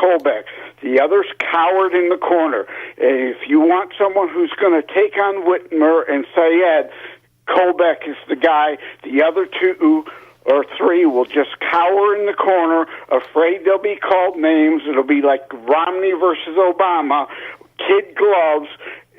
Colbeck. The others cowered in the corner. If you want someone who's going to take on Whitmer and Syed, Colbeck is the guy. The other two or three will just cower in the corner, afraid they'll be called names. It'll be like Romney versus Obama, kid gloves,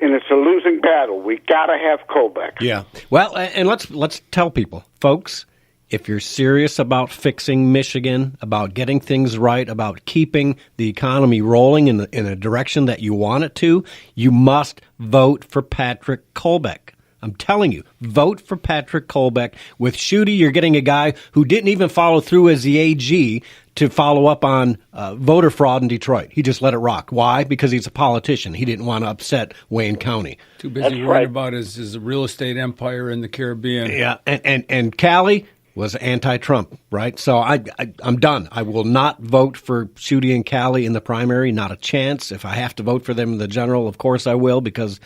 and it's a losing battle. We got to have Colbeck. Yeah. Well, and let's tell people, folks, if you're serious about fixing Michigan, about getting things right, about keeping the economy rolling in a direction that you want it to, you must vote for Patrick Colbeck. I'm telling you, vote for Patrick Colbeck. With Schuette, you're getting a guy who didn't even follow through as the AG to follow up on voter fraud in Detroit. He just let it rock. Why? Because he's a politician. He didn't want to upset Wayne County. Too busy worrying about his real estate empire in the Caribbean. Yeah, and Cali was anti-Trump, right? So I'm done. I will not vote for Schuette and Cali in the primary, not a chance. If I have to vote for them in the general, of course I will, because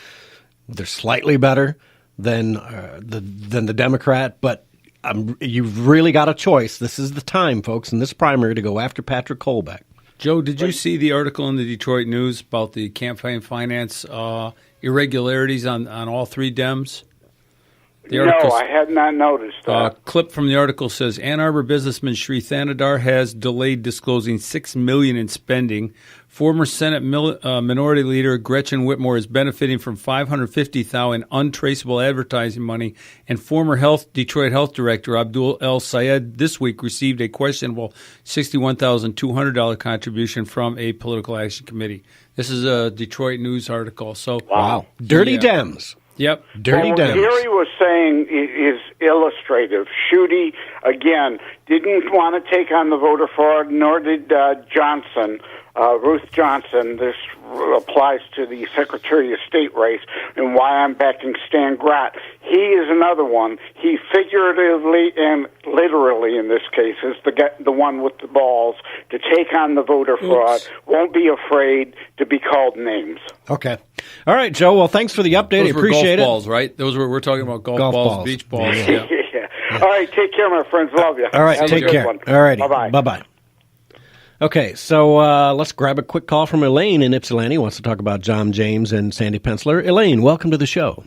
they're slightly better than the Democrat, but you've really got a choice. This is the time, folks, in this primary to go after Patrick Colbeck. Joe, did you see the article in the Detroit News about the campaign finance irregularities on all three Dems? No, I had not noticed that. A clip from the article says Ann Arbor businessman Sri Thanadar has delayed disclosing $6 million in spending. Former Senate Minority Leader Gretchen Whitmer is benefiting from $550,000 in untraceable advertising money, and former Detroit Health Director Abdul El Sayed this week received a questionable $61,200 contribution from a political action committee. This is a Detroit News article. So, wow, dirty Dems. Yep. Dirty Dems. What Gary was saying is illustrative. Schuette, again, didn't want to take on the voter fraud, nor did Johnson. Ruth Johnson. This applies to the Secretary of State race, and why I'm backing Stan Gratt. He is another one. He figuratively and literally, in this case, is the one with the balls to take on the voter fraud. Won't be afraid to be called names. Okay. All right, Joe. Well, thanks for the update. Those I appreciate golf it. balls, right? Those were we're talking about golf balls, beach balls. Yeah. All right. Take care, my friends. Love you. All right. Have take care. One. All righty. Bye-bye. Bye-bye. Okay, so let's grab a quick call from Elaine in Ypsilanti, who wants to talk about John James and Sandy Penciller. Elaine, welcome to the show.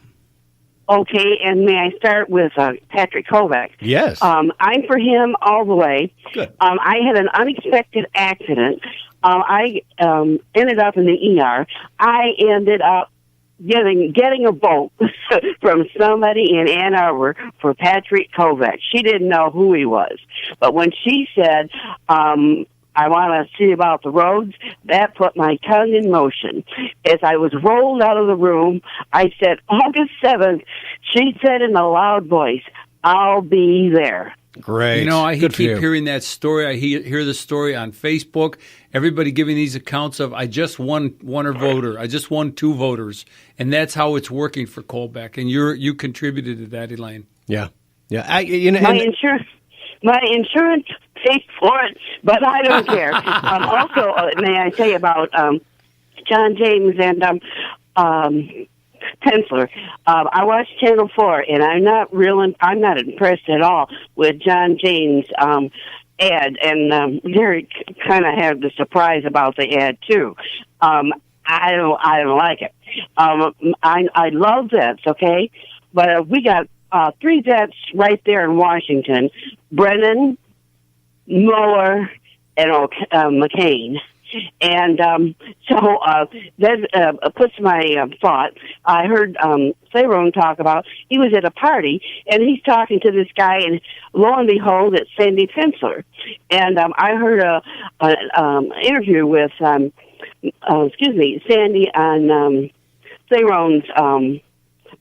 Okay, and may I start with Patrick Colbeck? Yes. I'm for him all the way. Good. I had an unexpected accident. I ended up in the ER. I ended up getting a vote from somebody in Ann Arbor for Patrick Colbeck. She didn't know who he was. But when she said, I want to see about the roads, that put my tongue in motion. As I was rolled out of the room, I said, August 7th, she said in a loud voice, I'll be there. Great. You know, I Good keep hearing that story. I hear the story on Facebook. Everybody giving these accounts of, I just won one voter. I just won two voters. And that's how it's working for Colbeck. And you contributed to that, Elaine. Yeah. Yeah. My insurance pays for it, but I don't care. Also, may I say about John James and Penciller. I watched Channel 4, and I'm not impressed at all with John James' ad, and Gary kind of had the surprise about the ad too. I don't like it. I love vets, okay, but we got 3 vets right there in Washington: Brennan, Mueller, and McCain. And so that puts my thought. I heard Theron talk about, he was at a party, and he's talking to this guy, and lo and behold, it's Sandy Penciller. And I heard an interview with, Sandy on Theron's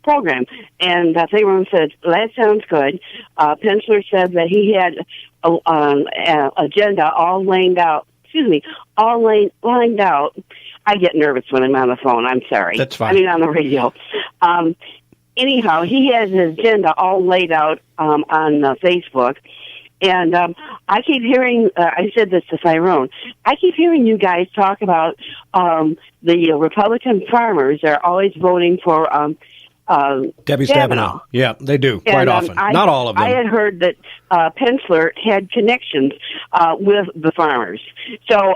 program, and Theron said, that sounds good. Penciller said that he had an agenda all lined out. I get nervous when I'm on the phone. I'm sorry. That's fine. I mean, on the radio. Anyhow, he has his agenda all laid out on Facebook. And I keep hearing, I said this to Tyrone, I keep hearing you guys talk about the Republican farmers are always voting for Debbie Stabenow. Yeah, they do quite often. Not all of them. I had heard that Pensler had connections with the farmers. So,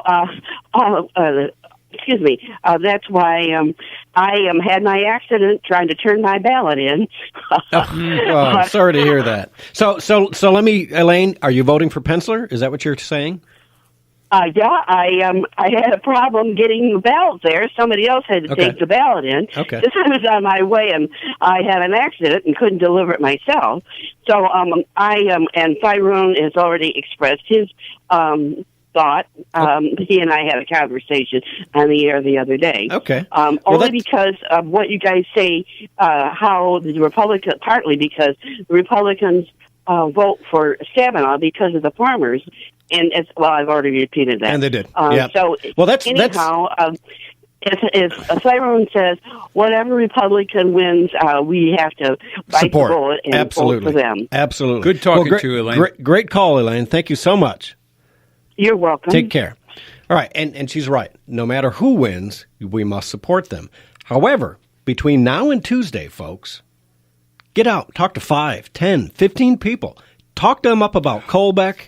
excuse me. That's why I had my accident trying to turn my ballot in. I'm sorry to hear that. So let me, Elaine. Are you voting for Pensler? Is that what you're saying? Yeah, I had a problem getting the ballot there. Somebody else had to take the ballot in. Okay. This I was on my way, and I had an accident and couldn't deliver it myself. So and Tyrone has already expressed his thought. He and I had a conversation on the air the other day. Okay. Only because of what you guys say, how the Republicans, partly because the Republicans vote for Stabenow because of the farmers. And I've already repeated that. And they did. So, anyhow, if Tyrone says whatever Republican wins, we have to bite the bullet and vote for them. Absolutely. Good talking to you, Elaine. Great call, Elaine. Thank you so much. You're welcome. Take care. All right, and she's right. No matter who wins, we must support them. However, between now and Tuesday, folks, get out, talk to 5, 10, 15 people. Talk them up about Colbeck.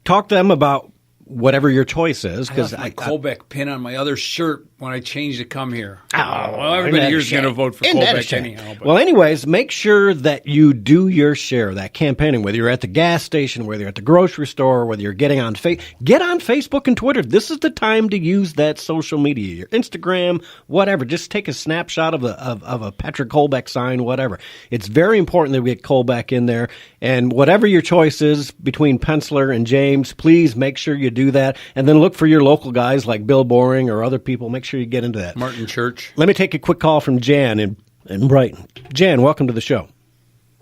Talk to them about whatever your choice is. I left my Colbeck pin on my other shirt when I changed to come here. Well, everybody here is going to vote for Colbeck anyhow. Well, anyways, make sure that you do your share of that campaigning, whether you're at the gas station, whether you're at the grocery store, whether you're getting on get on Facebook and Twitter. This is the time to use that social media, your Instagram, whatever. Just take a snapshot of a Patrick Colbeck sign, whatever. It's very important that we get Colbeck in there. And whatever your choice is between Pensler and James, please make sure you do that. And then look for your local guys like Bill Boring or other people. Make sure you get into that. Martin Church. Let me take a quick call from Jan in Brighton. Jan, welcome to the show.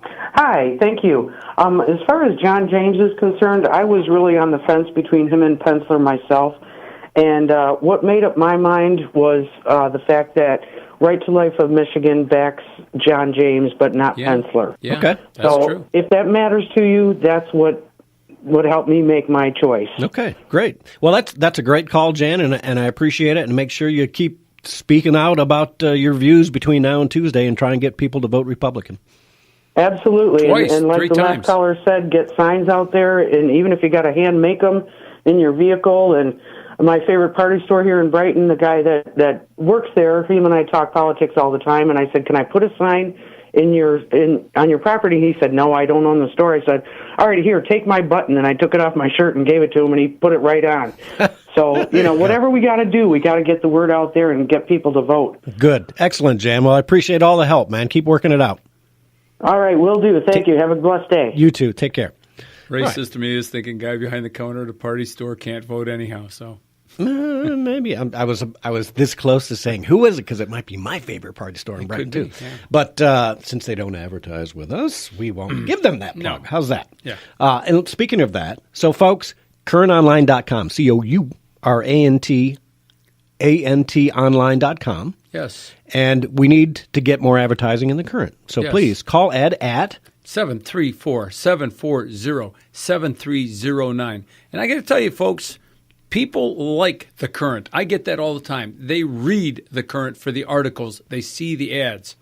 Hi, thank you. As far as John James is concerned, I was really on the fence between him and Pensler myself. And what made up my mind was the fact that Right to Life of Michigan backs John James, but not Pensler. Yeah, okay. That's so true. If that matters to you, that's what would help me make my choice. Okay, great. Well, that's a great call, Jan, and I appreciate it. And make sure you keep speaking out about your views between now and Tuesday and try and get people to vote Republican. Absolutely. Twice, and like the last caller said, get signs out there, and even if you got to hand make them in your vehicle. And my favorite party store here in Brighton, the guy that works there, him and I talk politics all the time, and I said, can I put a sign on your property? He said, no, I don't own the store. I said, all right, here, take my button. And I took it off my shirt and gave it to him, and he put it right on. So, whatever we got to do, we got to get the word out there and get people to vote. Good. Excellent, Jan. Well, I appreciate all the help, man. Keep working it out. All right, will do. Thank you. Have a blessed day. You too. Take care. Racist to me is thinking guy behind the counter at a party store can't vote anyhow, so... Maybe I was this close to saying who is it, because it might be my favorite party store in Brighton too. Yeah. But since they don't advertise with us, we won't give them that plug. No. How's that? Yeah. And speaking of that, so folks, currentonline.com, COURANT online.com. Yes. And we need to get more advertising in the Current. So please call Ed at 734-740-7309. And I got to tell you, folks, people like the Current. I get that all the time. They read the Current for the articles. They see the ads.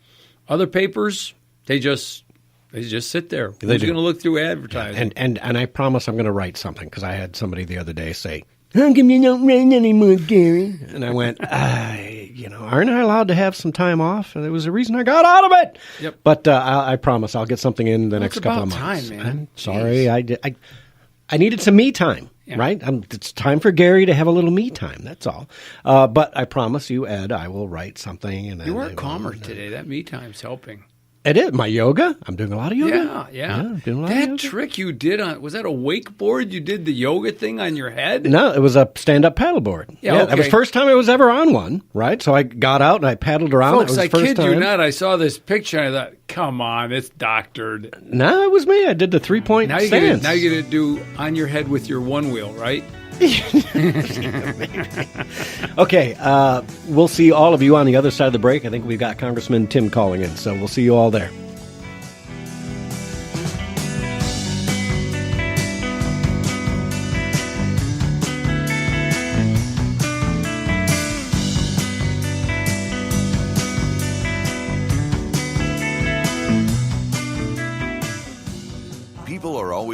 Other papers, they just sit there. Who's going to look through advertising? And I promise I'm going to write something, because I had somebody the other day say, how come you don't rain anymore, Gary? And I went, aren't I allowed to have some time off? And there was a reason I got out of it. Yep. But I promise I'll get something in the next couple of months. Time, man. I'm sorry. I needed some me time. Yeah. Right? It's time for Gary to have a little me time. That's all. But I promise you, Ed, I will write something. And you are calmer today. That me time's helping. It is. My yoga. I'm doing a lot of yoga. Yeah. I'm doing a lot of yoga. That trick you did was that a wakeboard? You did the yoga thing on your head? No, it was a stand-up paddleboard. Yeah, okay. That was the first time I was ever on one, right? So I got out and I paddled around. Folks, it was I the first kid time. you not. I saw this picture and I thought, come on, it's doctored. No, it was me. I did the three-point stance. Now you're going to do on your head with your one wheel, right? Okay, we'll see all of you on the other side of the break. I think we've got Congressman Tim calling in, so we'll see you all there.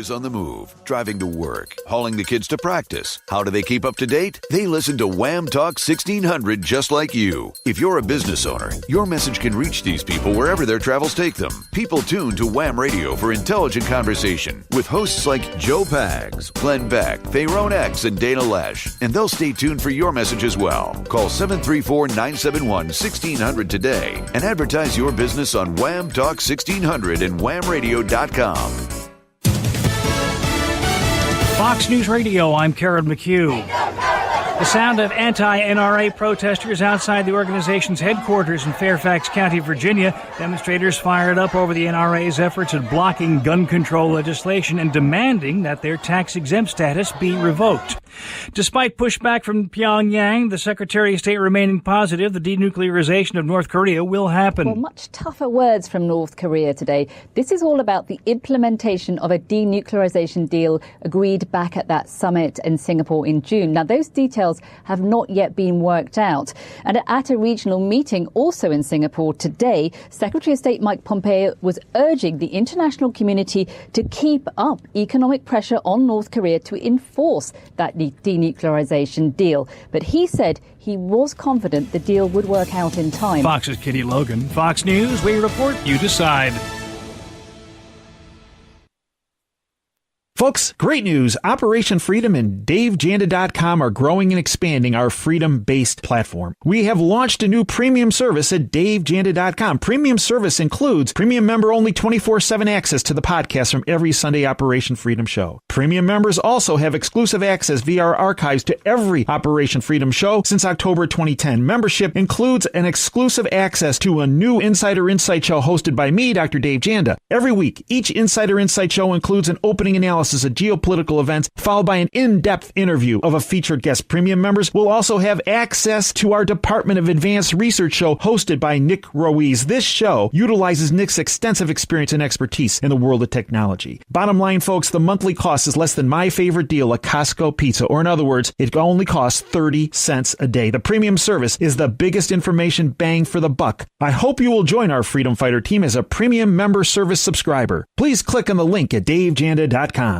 always on the move, driving to work, hauling the kids to practice. How do they keep up to date? They listen to Wham Talk 1600 just like you. If you're a business owner, your message can reach these people wherever their travels take them. People tune to Wham Radio for intelligent conversation with hosts like Joe Pags, Glenn Beck, Tyrone X, and Dana Lesh. And they'll stay tuned for your message as well. Call 734-971-1600 today and advertise your business on Wham Talk 1600 and whamradio.com. Fox News Radio, I'm Karen McHugh. The sound of anti-NRA protesters outside the organization's headquarters in Fairfax County, Virginia. Demonstrators fired up over the NRA's efforts at blocking gun control legislation and demanding that their tax-exempt status be revoked. Despite pushback from Pyongyang, the Secretary of State remaining positive the denuclearization of North Korea will happen. Well, much tougher words from North Korea today. This is all about the implementation of a denuclearization deal agreed back at that summit in Singapore in June. Now, those details have not yet been worked out. And at a regional meeting also in Singapore today, Secretary of State Mike Pompeo was urging the international community to keep up economic pressure on North Korea to enforce that denuclearization deal. But he said he was confident the deal would work out in time. Fox's Kitty Logan. Fox News, we report, you decide. Folks, great news. Operation Freedom and DaveJanda.com are growing and expanding our freedom-based platform. We have launched a new premium service at DaveJanda.com. Premium service includes premium member-only 24/7 access to the podcast from every Sunday Operation Freedom show. Premium members also have exclusive access via our archives to every Operation Freedom show since October 2010. Membership includes an exclusive access to a new Insider Insight show hosted by me, Dr. Dave Janda. Every week, each Insider Insight show includes an opening analysis of geopolitical events, followed by an in-depth interview of a featured guest. Premium members will also have access to our Department of Advanced Research show hosted by Nick Ruiz. This show utilizes Nick's extensive experience and expertise in the world of technology. Bottom line, folks, the monthly cost is less than my favorite deal, a Costco pizza, or in other words, it only costs 30 cents a day. The premium service is the biggest information bang for the buck. I hope you will join our Freedom Fighter team as a premium member service subscriber. Please click on the link at DaveJanda.com.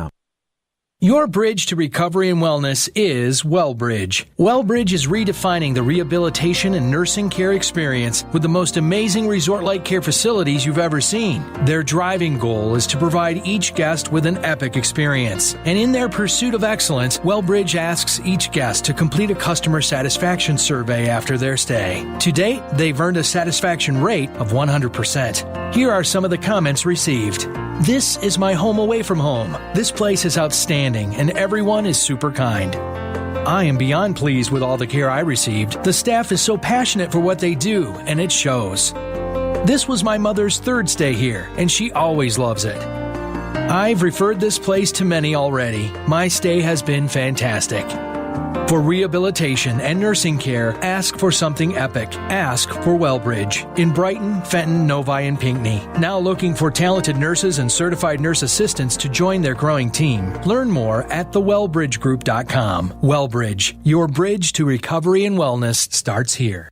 Your bridge to recovery and wellness is Wellbridge. Wellbridge is redefining the rehabilitation and nursing care experience with the most amazing resort-like care facilities you've ever seen. Their driving goal is to provide each guest with an epic experience. And in their pursuit of excellence, Wellbridge asks each guest to complete a customer satisfaction survey after their stay. To date, they've earned a satisfaction rate of 100%. Here are some of the comments received. This is my home away from home. This place is outstanding and everyone is super kind. I am beyond pleased with all the care I received. The staff is so passionate for what they do, and it shows. This was my mother's third stay here, and she always loves it. I've referred this place to many already. My stay has been fantastic. For rehabilitation and nursing care, ask for something epic. Ask for Wellbridge in Brighton, Fenton, Novi, and Pinckney. Now looking for talented nurses and certified nurse assistants to join their growing team. Learn more at thewellbridgegroup.com. Wellbridge, your bridge to recovery and wellness starts here.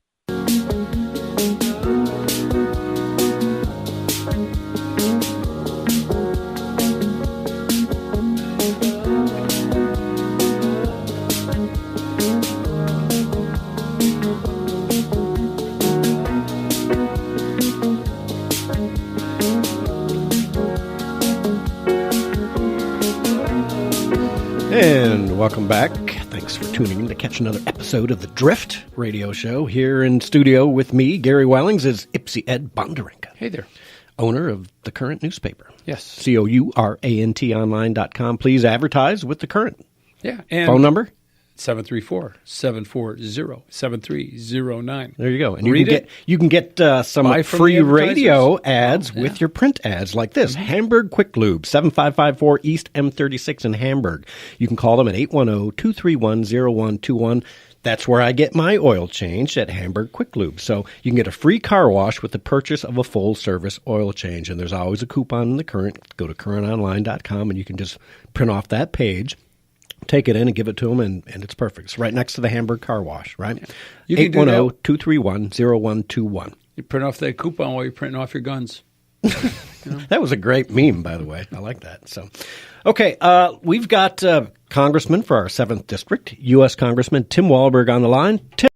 And welcome back. Thanks for tuning in to catch another episode of the Drift radio show. Here in studio with me, Gary Wellings, is Ipsy Ed Bonderenka. Hey there. Owner of The Current newspaper. Yes. COURANTonline.com. Please advertise with The Current. Yeah. And phone number? 734-740-7309. There you go. And you can get some free radio ads with your print ads like this. Mm-hmm. Hamburg Quick Lube, 7554 East M36 in Hamburg. You can call them at 810-231-0121. That's where I get my oil changed, at Hamburg Quick Lube. So you can get a free car wash with the purchase of a full-service oil change. And there's always a coupon in The Current. Go to currentonline.com and you can just print off that page, take it in and give it to them, and it's perfect. It's right next to the Hamburg car wash, right? You can 810-231-0121. You print off that coupon while you're printing off your guns. That was a great meme, by the way. I like that. So, okay, we've got Congressman for our 7th District, U.S. Congressman Tim Walberg on the line. Tim.